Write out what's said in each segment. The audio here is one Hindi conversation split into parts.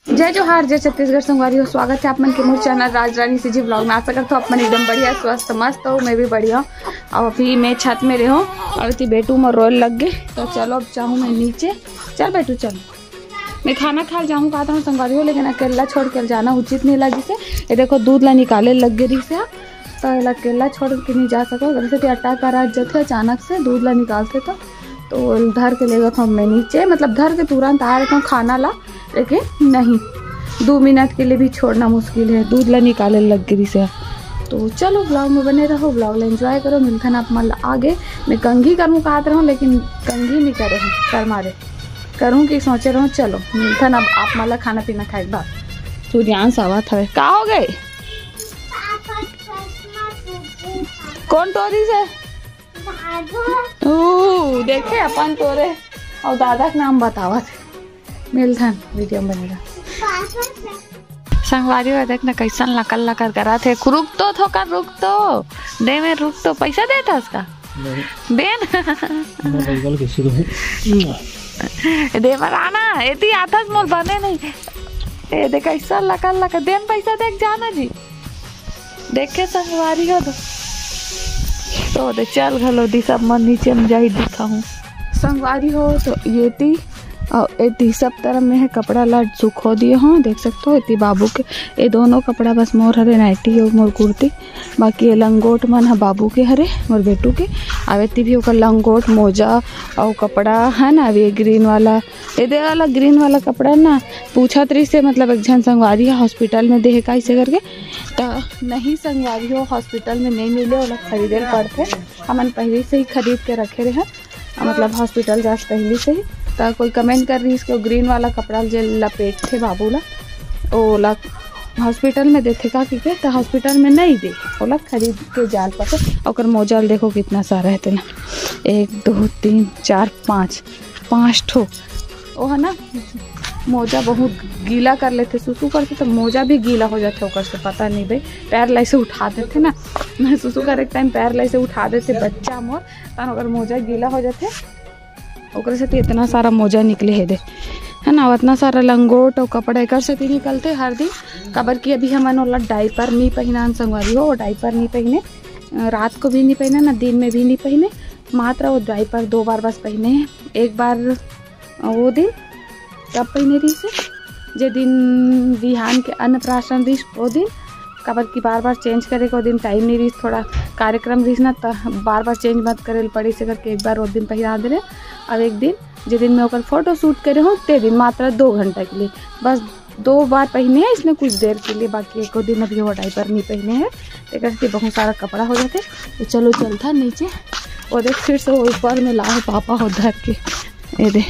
जय जोहार, जय छत्तीसगढ़ संगवारी हो। स्वागत है आप मन के मोर चैनल राज रानी सीजी ब्लॉग में। आशा करता हूँ आप मन एकदम बढ़िया स्वस्थ मस्त हो। मैं भी बढ़िया हूँ। और अभी मैं छत में रहो और इतनी बेटू में रोल लग गए। तो चलो अब चाहूँ मैं नीचे। चल बेटू चल, मैं खाना खा जाऊँ कहा था संगवारी हो, लेकिन अकेला छोड़ कर जाना उचित नहीं लगी से। ये देखो दूध ला निकाले लग गई रही से, तो अकेला छोड़ के नहीं जा सको। घर से अट्टा का रात जब थे अचानक से दूध ला निकालते तो धर के ले गया था मैं नीचे, मतलब धर के तुरंत आ रहा था खाना ला, लेकिन नहीं 2 मिनट के लिए भी छोड़ना मुश्किल है। दूध ला निकाले लग गई से। तो चलो ब्लॉग में बने रहो, ब्लॉग ला एंजॉय करो। मिलखन आप मन आगे मैं कंघी करूँ कहा रहा हूँ, लेकिन कंघी नहीं करे हूँ, कर मारे करूँ कि सोचे रहो। चलो मिलखन अब आप मला खाना पीना खाए बाद सूर्यांश आवा था। का हो गए कौन तोरी से देखे अपन तोरे और दादा का नाम बतावा थे। मिलखन वीडियो बनेगा संगवारी हो। देखना कैसन लकल लकर करा थे। रुक तो थोकर रुक तो दे में रुक तो पैसा देता उसका बेन दे बराना एती आता मोल बने नहीं। ए देख कैसा लकल लकर देन पैसा देख जाना जी देखे संगवारी हो तो दे चल घलो दी सब मन नीचे में जाही दिखा हूँ संगवारी हो। तो ये ती और इतनी सब तरह में है कपड़ा ला सुखो दिए हों, देख सकते हो। इतनी बाबू के ये दोनों कपड़ा बस मोर हरे नाइटी और मोर कुर्ती, बाकी ये लंगोट मन है बाबू के हरे मोर बेटू के। अब इतनी भी ओकर लंगोट मोजा और कपड़ा है ना। ये ग्रीन वाला ये वाला ग्रीन वाला कपड़ा ना पूछा तरी से, मतलब एक जन संगवारी है हॉस्पिटल में दे का ऐसे करके, तो नहीं संगवारी हो हॉस्पिटल में नहीं मिले वो लोग खरीदे पड़ते। हमन पहले से ही खरीद के रखे रहे हैं, मतलब हॉस्पिटल जा पहले से ही। तो कोई कमेंट कर रही इसको ग्रीन वाला कपड़ा जो लपेट थे बाबू ला ओला हॉस्पिटल में देते का कि तो हॉस्पिटल में नहीं दे ओला खरीद के जाल पाते। और मोजा देखो कितना सारा है तेना 1 2 3 4 5 ठो वो है ना। मोजा बहुत गीला कर लेते सुसु करते तो मोजा भी गीला हो जाते ओकर से पता नहीं भाई। पैर लाई से उठा देते ना, मैं सुसु कर एक टाइम पैर लाई से उठा देते बच्चा मोर तन अगर मोजा गीला हो जाते ओकर से। तो इतना सारा मोजा निकले है दे है ना, इतना सारा लंगोट और कपड़ा एक से निकलते हर दिन। कबर की अभी हमन वाला डाइपर नहीं पहना संगवारी हो, डाइपर नहीं पहने, रात को भी नहीं पहने ना दिन में भी नहीं पहने, मात्र वो डाइपर 2 बार बस पहने हैं। एक बार वो दिन कब पहने रही से जे दिन बिहान के अन्नप्राशन रही वो दिन। कबर की बार बार चेंज करे को दिन टाइम नहीं रही, थोड़ा कार्यक्रम रही ना तो बार बार चेंज मत करे पड़ी से करके एक बार वो दिन पहना दे रहे। अब एक दिन जिस दिन मैं ओकर फोटो शूट करे हूँ ते दिन मात्र 2 घंटा के लिए बस 2 बार पहने हैं इसमें कुछ देर के लिए, बाकी एक दिन अभी वो डाइपर नहीं पहने हैं। एक बहुत सारा कपड़ा हो जाते। तो चलो चलता नीचे वो देख फिर से वो ऊपर में लाओ पापा हो धर के ये दे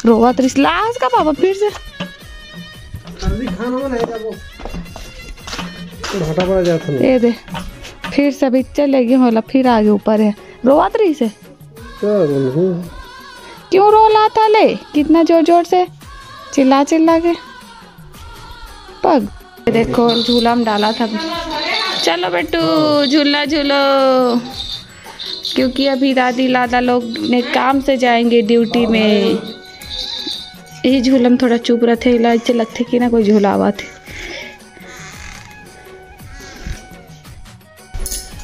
रोवा त्रिस लास का पापा फिर से ये दे फिर से अभी चलेगी होला फिर आगे ऊपर है रोवा त्रिस से क्यों रो लाता ले कितना जोर जोर से चिल्ला चिल्ला के पग। देखो झूला में डाला था। चलो बेटू झूला झूलो, क्योंकि अभी दादी लादा लोग ने काम से जाएंगे ड्यूटी में। यही झूला में थोड़ा चुप रहते इलाज लगते कि ना कोई झूलावा थे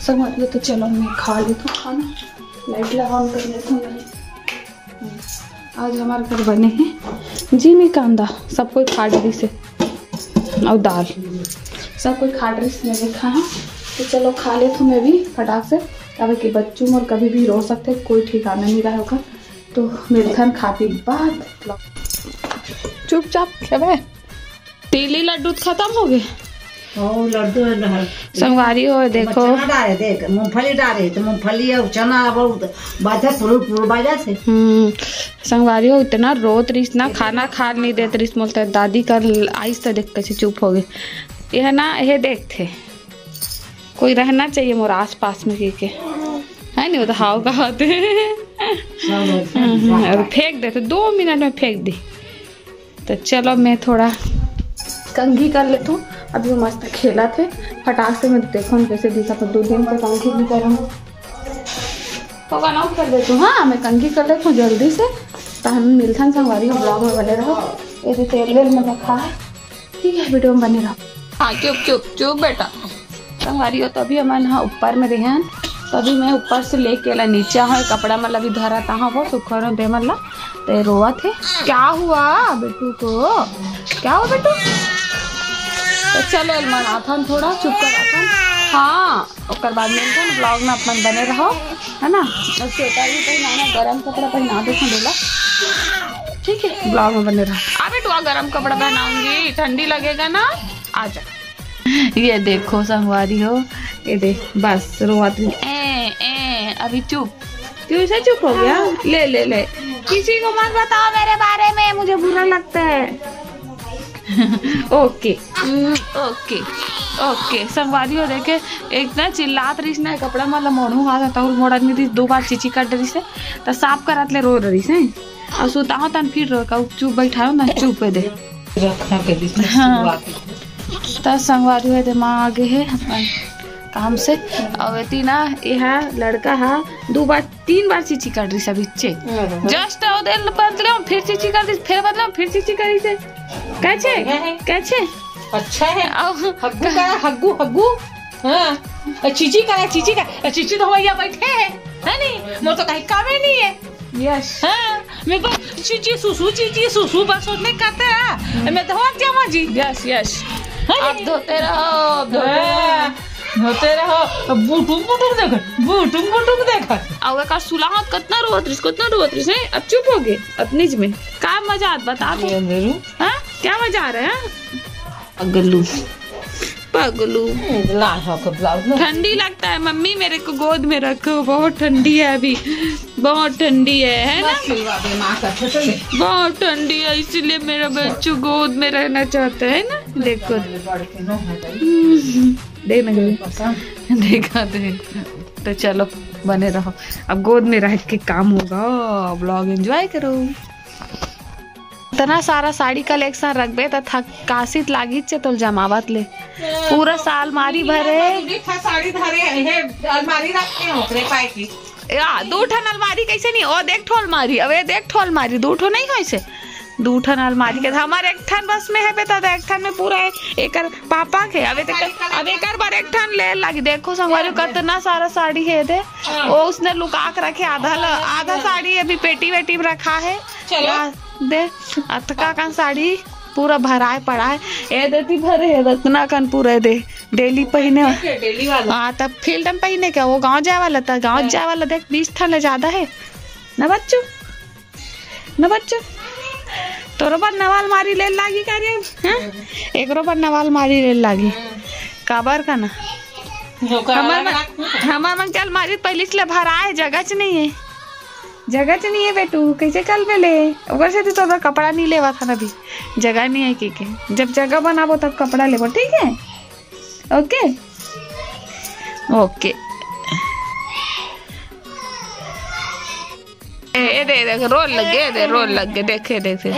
समझ लो। तो चलो मैं खा लेती हूँ खाना, लाइट लगा ऑन कर लेती हूँ। आज हमारे घर बने हैं जी में कांदा, सब कोई खाडरी से और दाल सब कोई खाडरी से मैंने खाया। तो चलो खा ले तो मैं भी फटाक से, अब कि बच्चों और कभी भी रो सकते कोई ठिकाना नहीं रहा होगा। तो मिलखन खाती बाद चुपचाप खेबे। तीली लड्डू खत्म हो गए लड्डू संगवारी हो। देखो देख मूंगफली डाले तो मूंगफली और चना बहुत बाजा बाजा से संगवारी हो। इतना रोत रही ना खाना खा नहीं देते रही बोलते दादी का आइस तो देख कैसे चुप हो गए। यह ना यह देखते कोई रहना चाहिए मोर आस पास में के है नहीं वो तो हाव का होते फेंक देते 2 मिनट में फेंक दी। तो चलो मैं थोड़ा कंघी कर लेता हूँ। अभी वो मस्त खेला थे फटाक से मैं देखो कैसे दिखा। तो 2 दिन से कंघी भी कर रहा हूँ तो आउट कर देती हूँ। हाँ मैं कंघी कर लेती हूँ जल्दी से। तो हम मिलथन संगवारी ब्लॉग में बने रहो। ये तेल वेल में रखा है ठीक है, वीडियो में बने रहो। हाँ चुप चुप चुप बेटा। संगवारी हो तो अभी हमारे यहाँ ऊपर में रहे हैं, तो अभी मैं ऊपर से लेके ला नीचे है कपड़ा मतलब भी धरा था वो सुखर दे मतलब तो रोआ थे। क्या हुआ बेटू को, क्या हुआ बेटू? तो चलो मनाथन थोड़ा चुप कर आता। हाँ और बाद में ब्लॉग में अपन बने रहो है ना। और स्वेटर भी पहनाना, गर्म कपड़ा पहना दो ठंडीला, ठीक है। ब्लॉग में बने रहो। आ बेटू गर्म कपड़ा पहनाऊंगी, ठंडी लगेगा ना, आ जा। ये देखो संगवारी हो, ये देख बस रोआती अभी चुप। क्यों ऐसा चुप हो गया? ले ले ले, किसी को मत बताओ मेरे बारे में, मुझे बुरा लगता है। ओके ओके ओके संगवारी हो देखे एक ना चिल्लात रही ना कपड़ा मतलब मोड़ू हाथ था मोड़ आदमी थी 2 बार चिची काट रही से तो साफ करत ले रो रही से और सुता तन फिर रो का चुप बैठा ना चुप दे रखना के बीच में। हाँ तो संगवारी हो दे माँ आगे है अपन काम से अवेती ना यह लड़का है 2 बार 3 बार चिची काट रही सब इच्छे जस्ट बदले फिर चिची कर दी फिर बदले फिर चिची करी से कैसे कैसे अच्छा है। हग्गू का हग्गू हग्गू हाँ चीची का चीची तो भैया बैठे है नहीं मोर तो कहीं काम ही नहीं है। यस हाँ मेरे को चीची सुसु बस नहीं करते हैं मैं धोक जाऊँ जी। यस यस आप धोते रहो धोते रहो बूटुम देख अब का सुलाह कितना रोत्रिस है। अब चुप हो गए अपनी में क्या मजा आता बता दो। हाँ क्या मजा आ रहा है? पगलू पगलू ठंडी लगता है मम्मी मेरे को गोद में रखो, बहुत ठंडी है अभी, बहुत ठंडी है ना, बहुत ठंडी है इसलिए मेरा बच्चू गोद में रहना चाहता है ना। देखो देखा तो चलो बने रहो, अब गोद में रह के काम होगा, ब्लॉग एंजॉय करो। इतना सारा साड़ी कलेक्शन रखबे तो काशित लागी से तो जमावत ले पूरा साल मारी भरे साड़ी धरे है अलमारी रखते हो रे पाए की या 2 ठन अलमारी कैसे नहीं ओ देख ठो अलमारी अब देख ठो अलमारी 2 ठो नहीं कैसे 2 ठन अलमारी के हमारे 1 ठन बस में है बेटा तो 1 ठन में पूरा एक पापा के अब एक बार 1 ठन ले लगी। देखो संगवारी कितना सारा साड़ी है दे वो उसने लुका के रखे आधा साड़ी अभी पेटी वेटी में रखा है दे अतका कन साड़ी पूरा भराए पड़ा है ए देती भरे है रखना कन पूरा दे डेली पहने डेली वाला। हाँ तब फील्ड में पहने क्या वो गांव जाए वाला था, गांव जाए वाला देख 20 ठन ज्यादा है न बच्चू तो रोबर नवाल मारी ले लागी करे हाँ एक रोबर नवाल मारी ले लागी काबर का ना हमार मन चल मारी पहले से भरा है जगह नहीं है बेटू कैसे कल बेले ओकर से तो कपड़ा नहीं लेवा था ना अभी जगह नहीं है के जब जगह बनाबो तब कपड़ा लेबो ठीक है। ओके ओके ए दे रोल लग गए देखे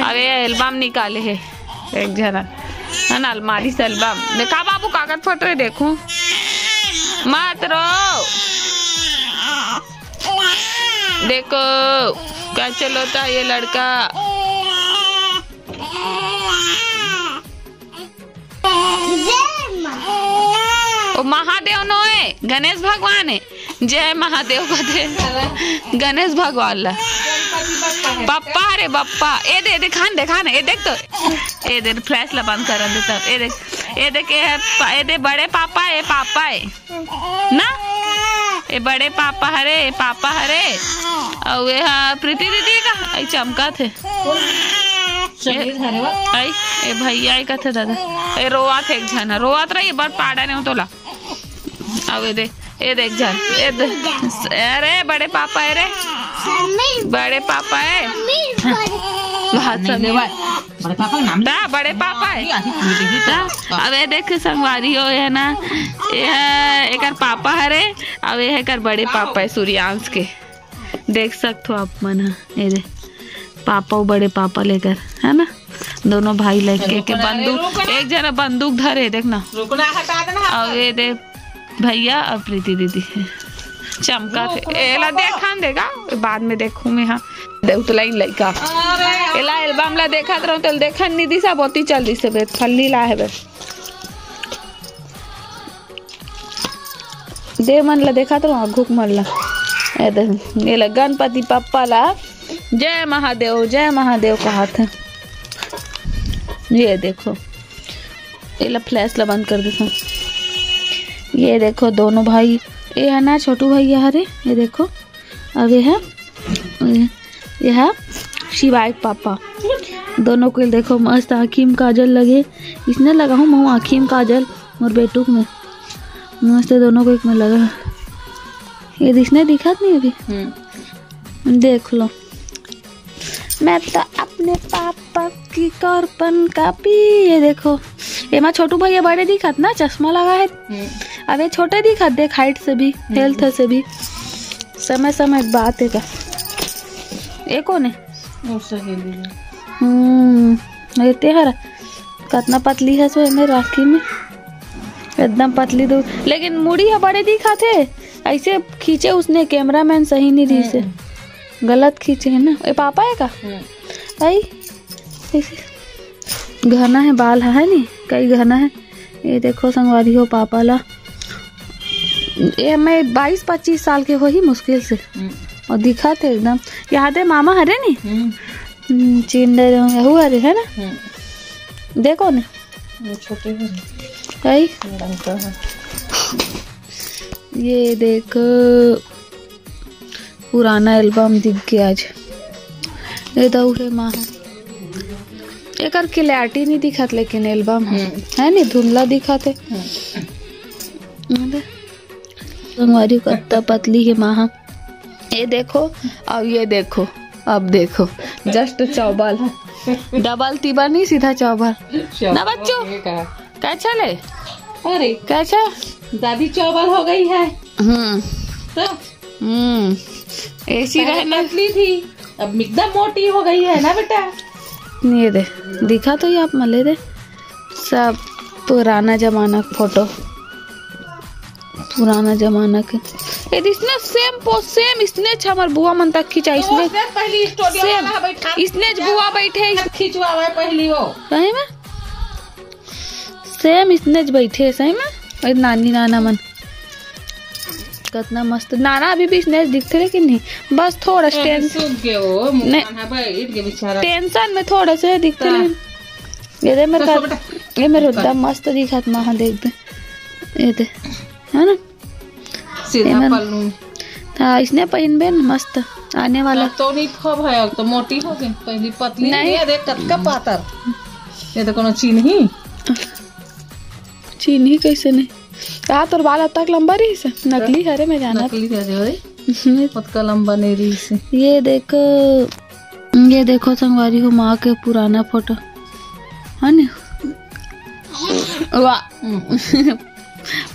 अरे एल्बम निकाले है एक जना है ना अलमारी से एल्बम देखा बाबू कागज फोटो देखो मत रो देखो क्या चलोता ये लड़का ओ महादेव नो है गणेश भगवान है जय महादेव का दे गणेश भगवान ला पप्पा अरे बप्पा ए दे खान ए देख तो ए दे फ्लैश ला बंद कर दे तब ए देख ए दे बड़े पापा है ना ए बड़े पापा हरे और ये प्रीति दीदी का आई चमका थे आई ए भैया आई का थे दादा ए रोआ थे एक जना रोआत रही बड़ पाड़ा नहीं तोला अब ए देख जन अरे बड़े पापा है रे बड़े पापा है बड़े पापा है अब ये देख संगवारी हो है ना एक पापा हरे अब ये कर बड़े पापा है सूर्यांश के देख सकते हो आप मन ये दे पापा बड़े पापा लेकर है ना दोनों भाई लेके के बंदूक एक जना बंदूक धरे देखना अब ये दे भैया और प्रीति दीदी चमका थे एला देखा देगा बाद में देखूं मैं। हाँ उतला ही लइका एला एल्बम ला देखा रहूं तो देखन नहीं दिसा बहुती चल दिसे बे खल्ली ला है बे दे मन ला देखा तो घुक मन ला ये ला गणपति पप्पा ला जय महादेव कहा था। ये देखो ये ला फ्लैश ला बंद कर देता। ये देखो दोनों भाई ये है ना छोटू भैया हरे ये देखो अब ये है शिवाय पापा दोनों को देखो मस्त आँखी में काजल लगे इसने लगा हूँ मैं आँखी में काजल और बेटूक में मस्त दोनों को एक में लगा ये दिखने दिखा नहीं अभी देख लो मैं तो अपने पापा की कार्बन कापी। ये देखो ये माँ छोटू भैया बड़े दिखत ना चश्मा लगा है अब ये छोटे दिखत देख हाइट से भी हेल्थ से भी समय बात है का ये कौन है ये तेहरा कितना पतली है सो में राखी में एकदम पतली दो लेकिन मुड़ी है बड़े दिखा थे ऐसे खींचे उसने कैमरामैन सही नहीं दी से गलत खींचे है ना ये पापा है का आई घना है बाल है नहीं कई घना है। ये देखो संगवारी हो पापा ला ये मैं 22-25 साल के हो ही मुश्किल से और दिखा थे एकदम याद है मामा हरे नहीं चीन दे रहे होंगे हरे है ना देखो ने छोटे कई ये देखो पुराना एल्बम दिख गया आज ये तो है माँ एक क्लैरिटी नहीं दिखत लेकिन एल्बम है नहीं धुंधला दिखा थे संगवारी कत्ता पतली है माँ ये देखो अब ये देखो अब देखो जस्ट चौबल डबल तिबल नहीं सीधा चौबल ना बच्चों कैसा ले अरे कैसा दादी चौबल हो गई है तो ऐसी रहने पतली थी अब एकदम मोटी हो गई है ना बेटा। ये दे दिखा तो ये आप मले दे सब पुराना जमाना फोटो पुराना जमाना के इसने सेम इसने हमार बुआ मन तक खींचा इसने पहली स्टूडियो वाला बैठा इसने बुआ बैठे खिंचवावे पहली वो सही में सेम इसने बैठे सही में नानी नाना मन कितना मस्त नाना अभी भी इसने दिखते लेकिन नहीं बस थोड़ा टेंशन में थोड़ा से दिखते ये मेरे एकदम मस्त दिखा महा देख दे ये दे है ना सीधा पल्लू हाँ इसने पहन बे मस्त आने वाला तो नहीं खब है तो मोटी हो गई पहली पतली नहीं देख कतका पातर ये तो कोनो चीनी कैसे नहीं हाथ और बाल अब तक लंबा रही से नकली हरे में जाना नकली हरे पतका लंबा नहीं रही से। ये देखो संगवारी हो माँ के पुराना फोटो है ना वाह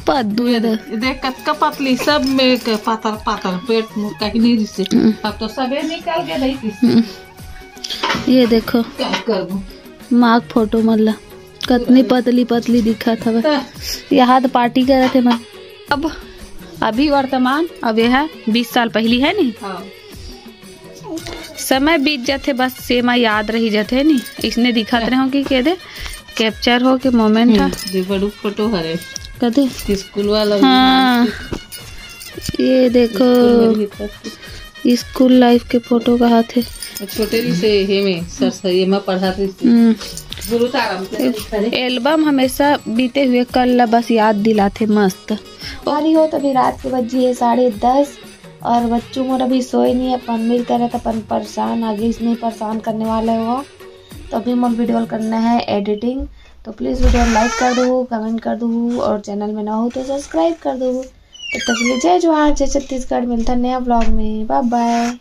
पद्दू देख कतका पतली सब में पातर पेट में कहीं नहीं रही से अब तो सबे निकाल के रही ये देखो क्या करूं माँ फोटो मतलब कितनी पतली दिखा था यहाँ तो पार्टी कर रहे थे मैं अब अभी वर्तमान अब यह है 20 साल पहली है नी समय बीत जाते बस सेमा याद रही जाते नी इसने दिखाते रहे कि कह दे कैप्चर हो के मोमेंट था बड़ू फोटो है कदे स्कूल वाला हाँ ये देखो स्कूल लाइफ के फोटो कहा थे छोटे से हे में सर में पढ़ाते एल्बम हमेशा बीते हुए कल ला बस याद दिलाते मस्त और हो तभी रात के बजी है 10:30 और बच्चों मोर अभी सोए नहीं है पनीर करे तो अपन परेशान आगे इसने परेशान करने वाले हो तो अभी मोर वीडियो करना है एडिटिंग तो प्लीज़ वीडियो लाइक कर दो कमेंट कर दो और चैनल में ना हो तो सब्सक्राइब कर दो। तब तक के लिए जय जवाहर जय छत्तीसगढ़ मिलता नया ब्लॉग में बाय बाय।